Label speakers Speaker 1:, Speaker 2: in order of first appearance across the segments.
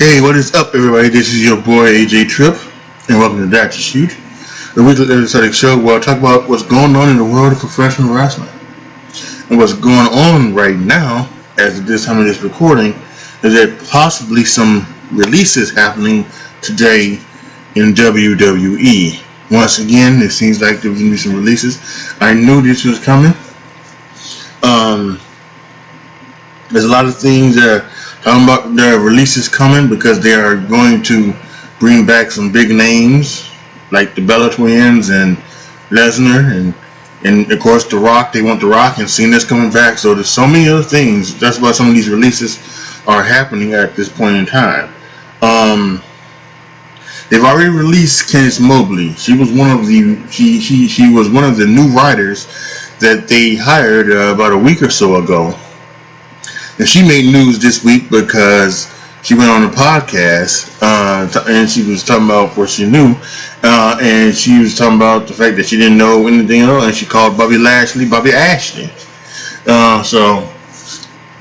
Speaker 1: Hey, what is up, everybody? This is your boy AJTRIP, and welcome to That to Shoot, the weekly episodic show where I talk about what's going on in the world of professional wrestling. And what's going on right now, as of this time of this recording, is that possibly some releases happening today in WWE. Once again, it seems like there's going to be some releases. I knew this was coming. There's a lot of things that are talking about their releases coming because they are going to bring back some big names like the Bella Twins and Lesnar and of course The Rock. They want The Rock and Cena's coming back. So there's so many other things. That's why some of these releases are happening at this point in time. They've already released Candice Mobley. She was one of the new writers that they hired about a week or so ago. And she made news this week because she went on a podcast and she was talking about what she knew. And she was talking about the fact that she didn't know anything else. And she called Bobby Ashley. So,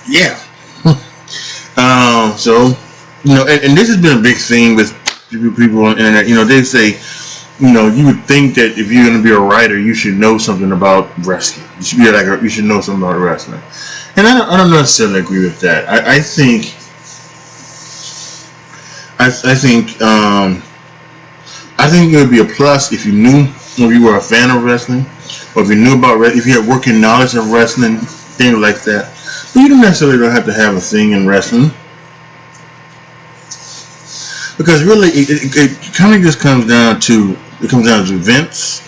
Speaker 1: yeah. So, you know, and this has been a big thing with people on the internet. You know, they say, you know, you would think that if you're going to be a writer, you should know something about wrestling. You should know something about wrestling. And I don't necessarily agree with that. I think it would be a plus if you knew, if you were a fan of wrestling, or if you knew about wrestling, if you had working knowledge of wrestling, things like that. But you don't necessarily have to have a thing in wrestling, because really it kind of just comes down to Vince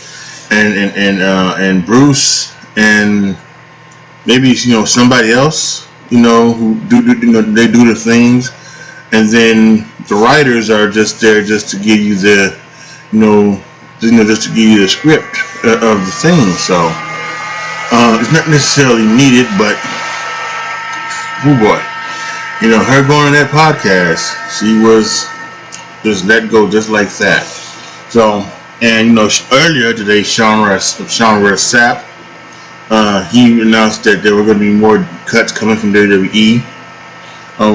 Speaker 1: and Bruce and maybe, you know, somebody else, you know, who they do the things, and then the writers are just there just to give you the, just to give you the script of the thing. So it's not necessarily needed, but oh boy, you know, her going on that podcast, she was just let go just like that. So, and you know, earlier today, Sean Sapp. He announced that there were going to be more cuts coming from WWE.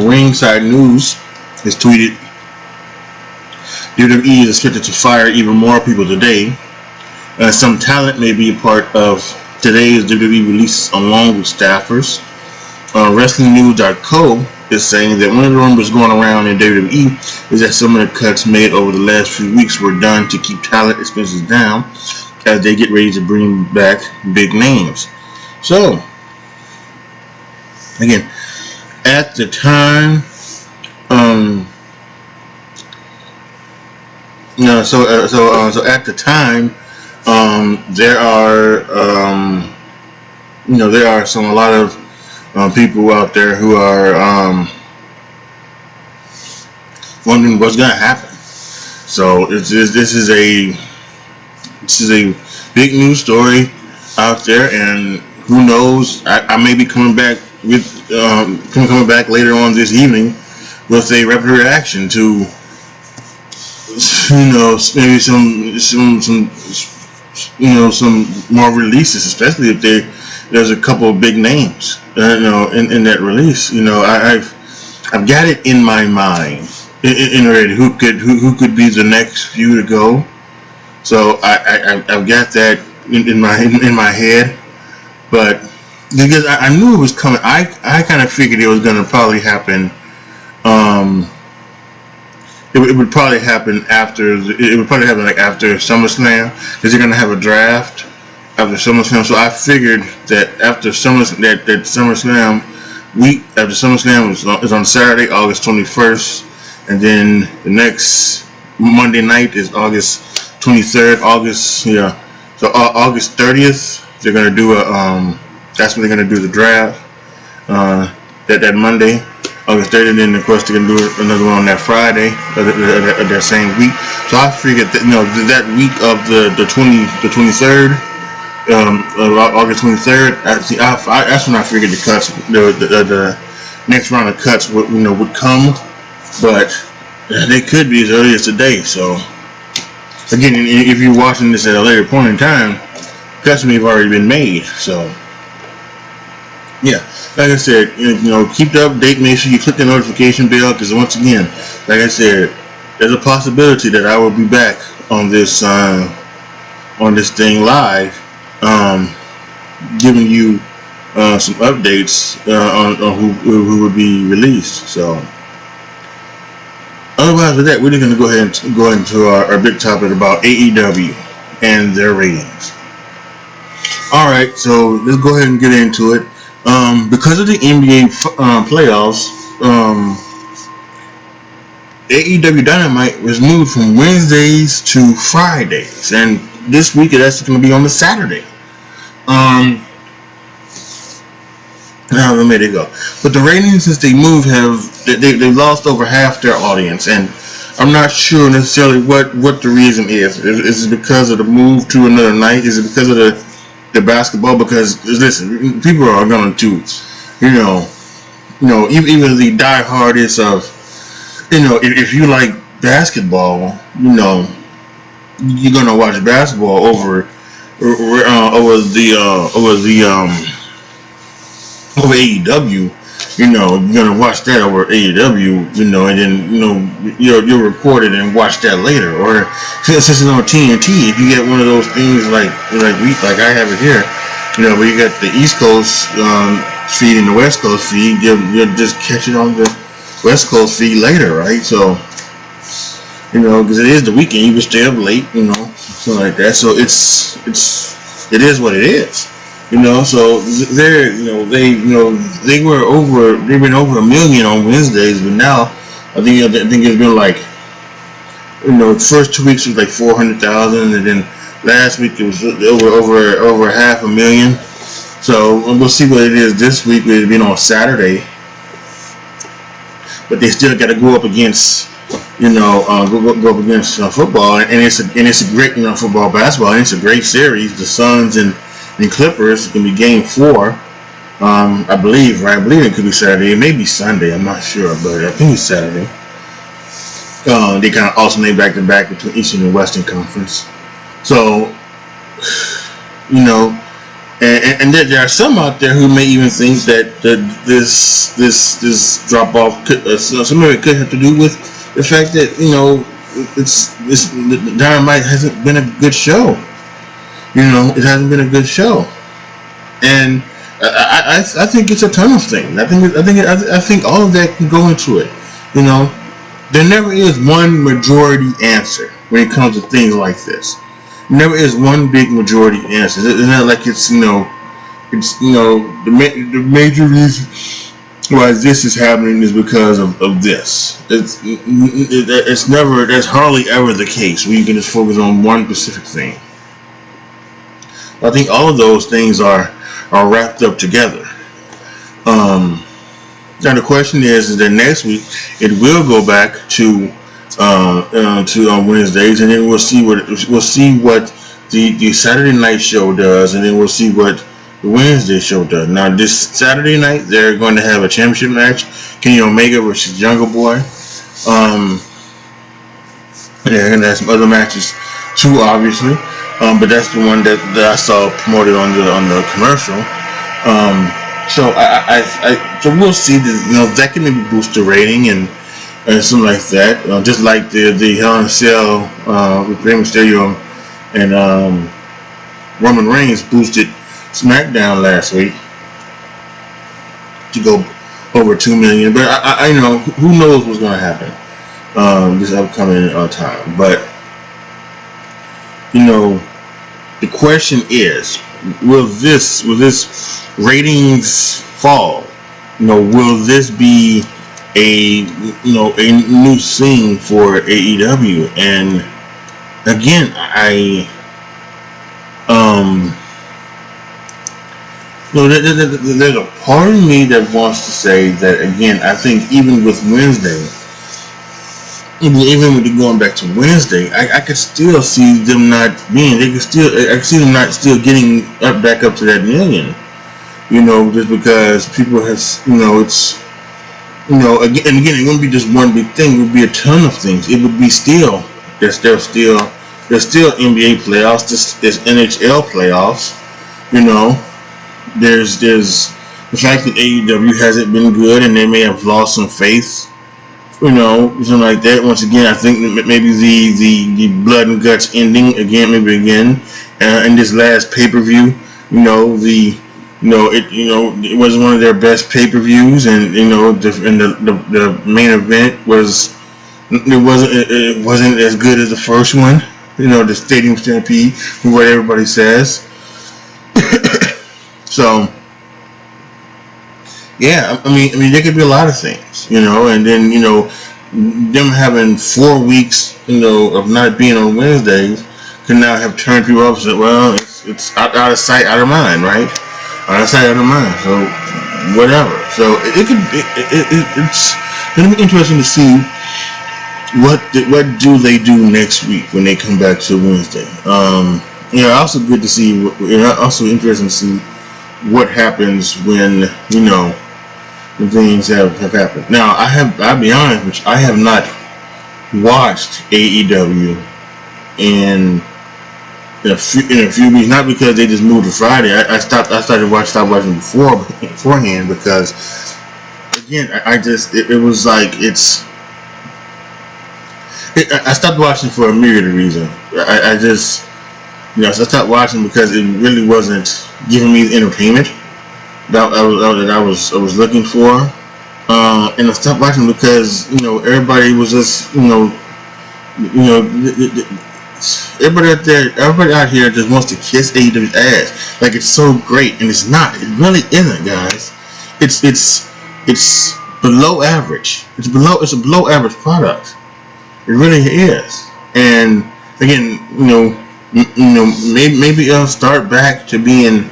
Speaker 1: Ringside News has tweeted, WWE is expected to fire even more people today. Some talent may be a part of today's WWE releases along with staffers. WrestlingNews.co is saying that one of the rumors going around in WWE is that some of the cuts made over the last few weeks were done to keep talent expenses down as they get ready to bring back big names. So, again, at the time, so at the time, there are, a lot of people out there who are wondering what's going to happen. So this is a big news story out there, and who knows? I may be coming back coming back later on this evening with a rapid reaction to, you know, maybe some more releases, especially if there's a couple of big names, in that release. You know, I've got it in my mind in already who could be the next few to go. So I've got that in my head, but because I knew it was coming, I kind of figured it was going to probably happen. It would probably happen after. It would probably happen like after SummerSlam, because they're going to have a draft after SummerSlam. So I figured that after SummerSlam week, after SummerSlam is on Saturday, August 21st, and then the next Monday night is August 23rd. So August 30th, they're gonna do that's when they're gonna do the draft. That Monday, August 30th, and then of course they're gonna do another one on that Friday of that same week. So I figured that, you know, that week of the 23rd, August 23rd, that's when I figured the cuts, the next round of cuts would come, but they could be as early as today. So again, if you're watching this at a later point in time, cuts may have already been made. So Yeah, like I said, keep the update. Make sure you click the notification bell because once again, like I said, there's a possibility that I will be back on this thing live, um, giving you some updates on who will be released. So, otherwise, with that, we're just going to go ahead into our big topic about AEW and their ratings. All right, so let's go ahead and get into it. Because of the NBA playoffs, AEW Dynamite was moved from Wednesdays to Fridays, and this week it's actually going to be on the Saturday. Now let me go. But the ratings since they moved they lost over half their audience, and I'm not sure necessarily what the reason is. Is it because of the move to another night? Is it because of the basketball? Because listen, people are going to, even the diehardest of, if you like basketball, you're gonna watch basketball over AEW. You're gonna watch that over AEW. And then you'll record it and watch that later. Or since it's on TNT, if you get one of those things like I have it here, where you got the East Coast feed and the West Coast feed, you'll just catch it on the West Coast feed later, right? So, because it is the weekend, you can stay up late, something like that. So it is what it is, So they've been over 1 million on Wednesdays, but now I think it's been like, the first 2 weeks was like 400,000, and then last week it was over 500,000. So we'll see what it is this week. It'll be on Saturday. But they still got to go up against, go up against football, and it's a great, football, basketball, and it's a great series. The Suns and Clippers can be Game 4, I believe, right? I believe it could be Saturday. It may be Sunday. I'm not sure, but I think it's Saturday. They kind of alternate back to back between Eastern and Western Conference. So, and there are some out there who may even think that this drop off some of it could have to do with the fact that the Dynamite hasn't been a good show. It hasn't been a good show, and I think it's a ton of things. I think all of that can go into it. There never is one majority answer when it comes to things like this. Never is one big majority answer. It's not like it's the major reason why this is happening is because of this. It's never, that's hardly ever the case where you can just focus on one specific thing. I think all of those things are wrapped up together. Now the question is that next week it will go back to Wednesdays, and then we'll see what the Saturday night show does, and then we'll see what the Wednesday show does. Now this Saturday night they're going to have a championship match, Kenny Omega versus Jungle Boy. They're going to have some other matches too, obviously, but that's the one that I saw promoted on the commercial. So so we'll see. That can maybe boost the rating and something like that. Just like the Hell in a Cell with Rey Mysterio and Roman Reigns boosted SmackDown last week to go over 2 million. But I who knows what's going to happen this upcoming time. But the question is, will this ratings fall? Will this be a new thing for AEW? And again, there's a part of me that wants to say that again. I think even with Wednesday, even with going back to Wednesday, I could still see them not being. I could see them not still getting back up to that million. Just because people have, it's, again, it wouldn't be just one big thing. It would be a ton of things. It would be still, there's still NBA playoffs. There's NHL playoffs. There's the fact that AEW hasn't been good and they may have lost some faith, something like that. Once again, I think that maybe the blood and guts ending again, in this last pay per view. It was one of their best pay per views, and the main event it wasn't as good as the first one. The Stadium Stampede, from what everybody says. So. Yeah, I mean, there could be a lot of things, and then, them having 4 weeks, of not being on Wednesdays could now have turned people off and said, well, it's out of sight, out of mind, right? Out of sight, out of mind. So, whatever. So, it's going to be interesting to see what do they do next week when they come back to Wednesday. Also good to see, also interesting to see what happens when, when things have happened. Now, I'll be honest with you, I have not watched AEW in a few weeks, not because they just moved to Friday. I stopped watching beforehand because, again, I stopped watching for a myriad of reasons. I stopped watching because it really wasn't giving me the entertainment that I was looking for, and I stopped watching because everybody was just everybody out here just wants to kiss AEW's ass like it's so great, and it's not. It really isn't, guys. It's below average. It's a below average product. It really is. And again, maybe it'll start back to being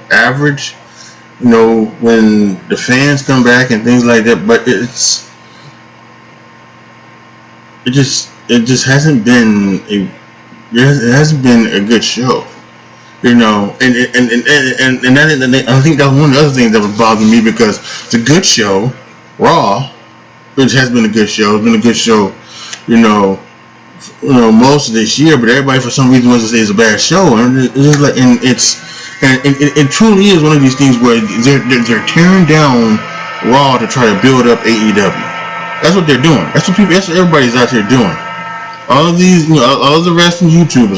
Speaker 1: average, when the fans come back and things like that, but it just hasn't been a good show, and I think that was one of the other things that was bothering me, because the good show, Raw, which has been a good show, it's been a good show, most of this year, but everybody for some reason wants to say it's a bad show, and it truly is one of these things where they're tearing down Raw to try to build up AEW. That's what they're doing. That's what everybody's out here doing. All of these, all of the wrestling YouTubers,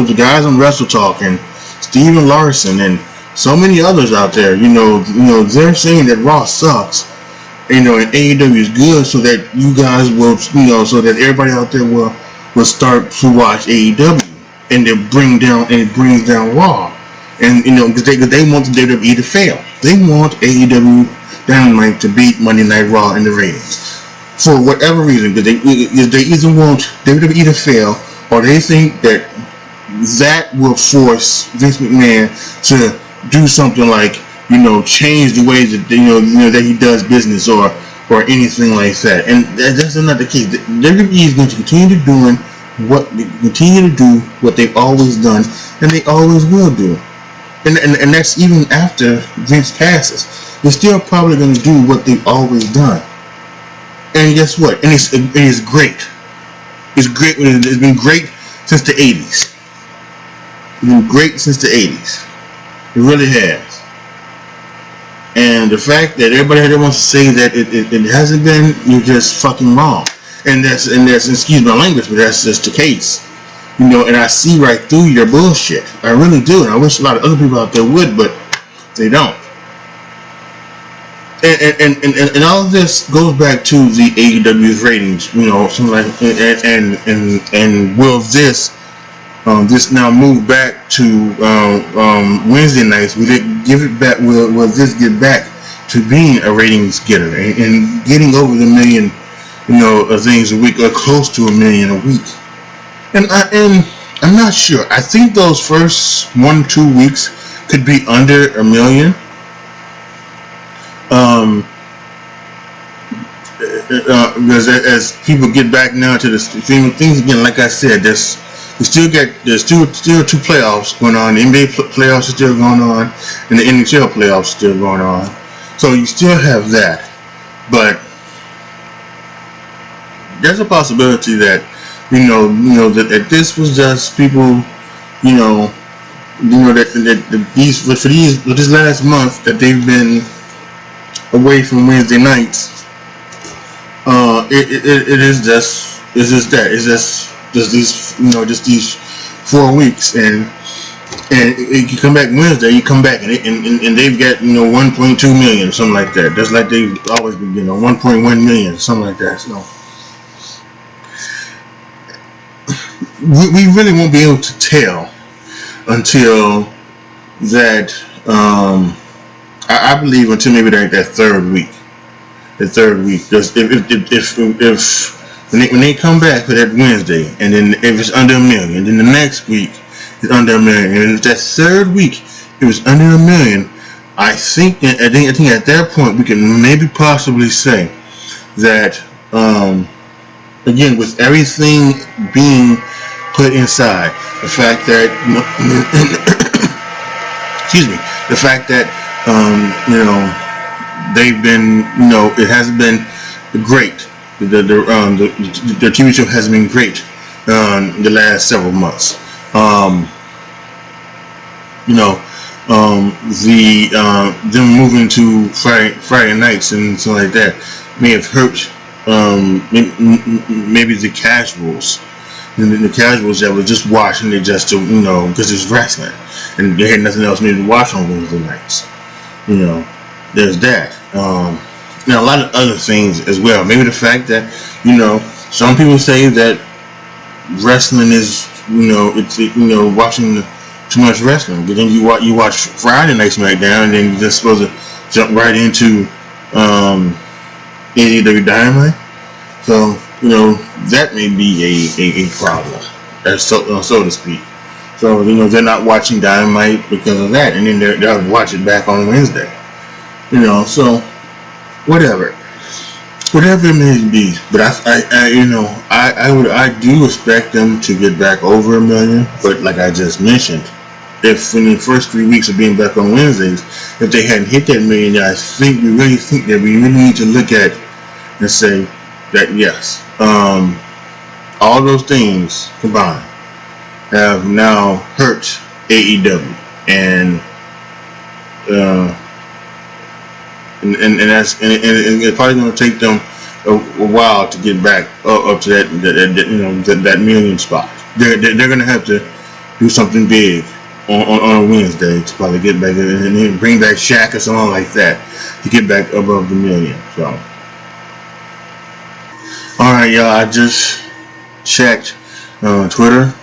Speaker 1: the guys on Wrestle Talk and Steven Larson and so many others out there, they're saying that Raw sucks, and AEW is good, so that you guys will, so that everybody out there will start to watch AEW, and it brings down Raw, and because they want the WWE to fail. They want AEW Dynamite to beat Monday Night Raw in the ratings for whatever reason, because they either want WWE to fail, or they think that will force Vince McMahon to do something like change the way that that he does business, or anything like that. And that's not the case. WWE is going to continue to do what they've always done, and they always will do. And that's even after Vince passes. They're still probably going to do what they've always done. And guess what? And it's great. It's great. It's been great since the 80s. It's been great since the 80s. It really has. And the fact that everybody wants to say that it hasn't been, you're just fucking wrong. And that's excuse my language, but that's just the case. And I see right through your bullshit. I really do. And I wish a lot of other people out there would, but they don't. And all of this goes back to the AEW's ratings, something like, and will this now move back to Wednesday nights? Will it give it back? Will this get back to being a ratings getter and getting over the million, things a week, or close to 1 million a week? And I'm not sure. I think those first 1-2 weeks could be under 1 million. Because as people get back now to the things again, like I said, there's still 2 playoffs going on. The NBA playoffs are still going on, and the NHL playoffs are still going on. So you still have that, but there's a possibility that that this was just people, that these for this last month that they've been away from Wednesday nights. It is just these just these 4 weeks, and you come back Wednesday, you come back and they've got 1.2 million, something like that. Just like they've always been, 1.1 million, something like that. So we really won't be able to tell until that. I believe until maybe that third week. Just if when they come back for that Wednesday, and then if it's under a million, then the next week it's under a million, and if that third week it was under a million, I think at that point we can maybe possibly say that again, with everything being put inside, the fact that excuse me, the fact that they've been, it hasn't been great. The TV show hasn't been great the last several months. Them moving to Friday nights and something like that may have hurt maybe the casuals. The casuals that were just watching it just to, because it's wrestling, and they had nothing else maybe to watch on Wednesday nights. There's that. A lot of other things as well. Maybe the fact that, some people say that wrestling is, it's watching too much wrestling. But then you watch Friday Night SmackDown, and then you're just supposed to jump right into AEW Dynamite. So, that may be a problem, so to speak. So, they're not watching Dynamite because of that, and then they'll watch it back on Wednesday. So whatever it may be. But I do expect them to get back over a million. But like I just mentioned, if in the first 3 weeks of being back on Wednesdays, if they hadn't hit that million, I think we really need to look at and say that yes, all those things combined have now hurt AEW, and it's probably going to take them a while to get back up to that million spot. They're going to have to do something big on a Wednesday to probably get back and then bring back Shaq or something like that to get back above the million. So, all right, y'all. I just checked Twitter.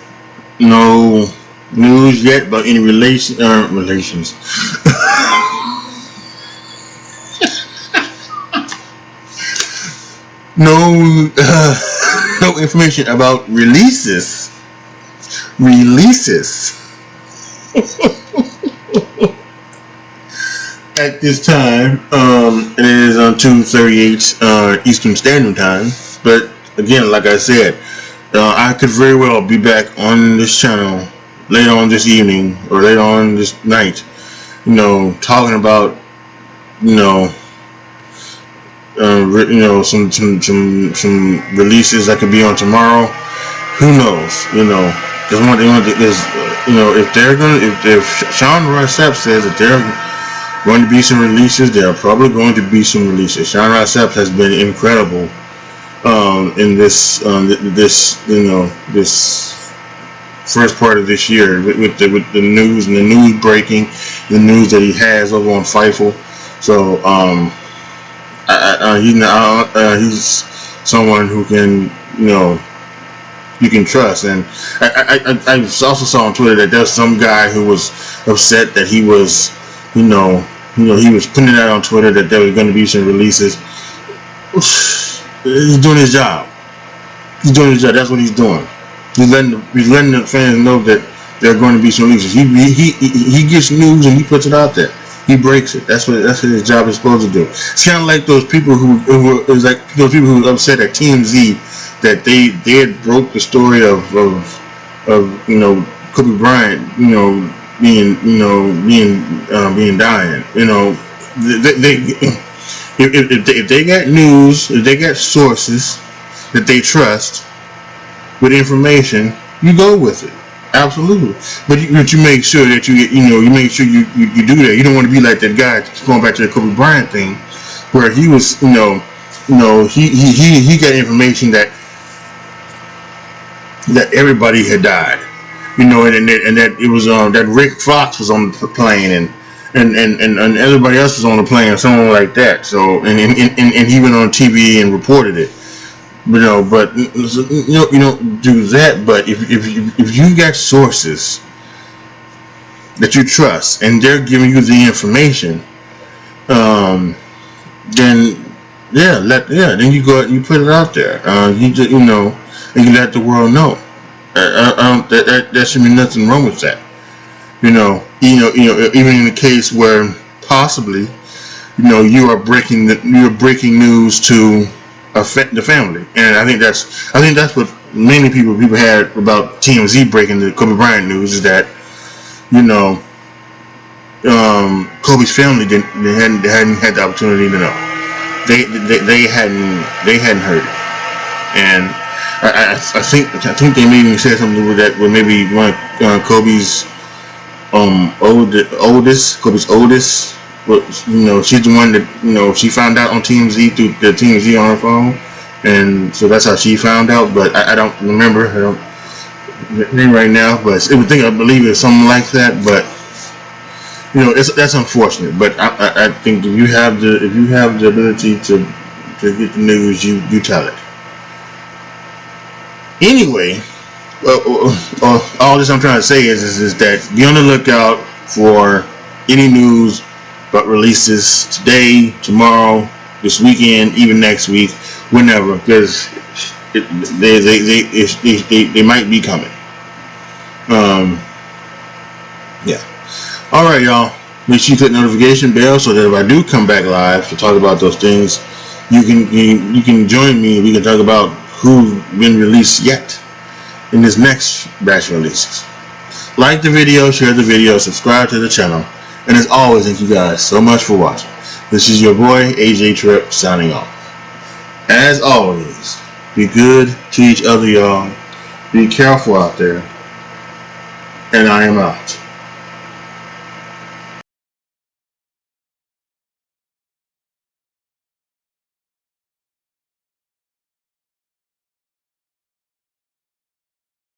Speaker 1: No news yet about any relations. No information about releases. At this time, and it is on 2:38 Eastern Standard Time. But again, like I said, I could very well be back on this channel later on this evening or later on this night, talking about, some releases that could be on tomorrow. Who knows? If Sean Ross Sapp says that there are going to be some releases, there are probably going to be some releases. Sean Ross Sapp has been incredible in this first part of this year with the news and the news breaking, the news that he has over on Fightful. So he's someone who can you can trust. And I also saw on Twitter that there's some guy who was upset that he was he was putting it out on Twitter that there was going to be some releases. He's doing his job. That's what he's doing. He's letting the fans know that there are going to be some releases. He gets news and he puts it out there. He breaks it. That's what his job is supposed to do. It's kind of like those people who were upset at TMZ that they had broke the story of Kobe Bryant being dying. If they got news, if they got sources that they trust with information, you go with it. Absolutely. But you make sure that you make sure you do that. You don't want to be like that guy, going back to the Kobe Bryant thing, where he was, he got information that everybody had died, and that it was that Rick Fox was on the plane, and everybody else was on the plane, or someone like that. So and he went on TV and reported it. But you don't do that. But if you got sources that you trust and they're giving you the information, then then you go out and you put it out there. And you let the world know. There should be nothing wrong with that. Even in the case where possibly, you are breaking news to affect the family, and I think that's what many people had about TMZ breaking the Kobe Bryant news, is that Kobe's family they hadn't had the opportunity to know. They hadn't heard it, and I think they maybe said something with that, where maybe one of Kobe's Kobe's oldest. She's the one that she found out on TMZ, through the TMZ on her phone, and so that's how she found out. But I don't remember. I don't right now, but I believe it's something like that. But that's unfortunate. But I think if you have the ability to get the news, you tell it. Anyway, all this I'm trying to say is that be on the lookout for any news about releases today, tomorrow, this weekend, even next week, whenever, because they might be coming. Yeah. All right, y'all. Make sure you click the notification bell so that if I do come back live to talk about those things, you can join me and we can talk about who's been released yet in this next batch of releases. Like the video, share the video, subscribe to the channel. And as always, thank you guys so much for watching. This is your boy, AJTRIP, signing off. As always, be good to each other, y'all. Be careful out there. And I am out.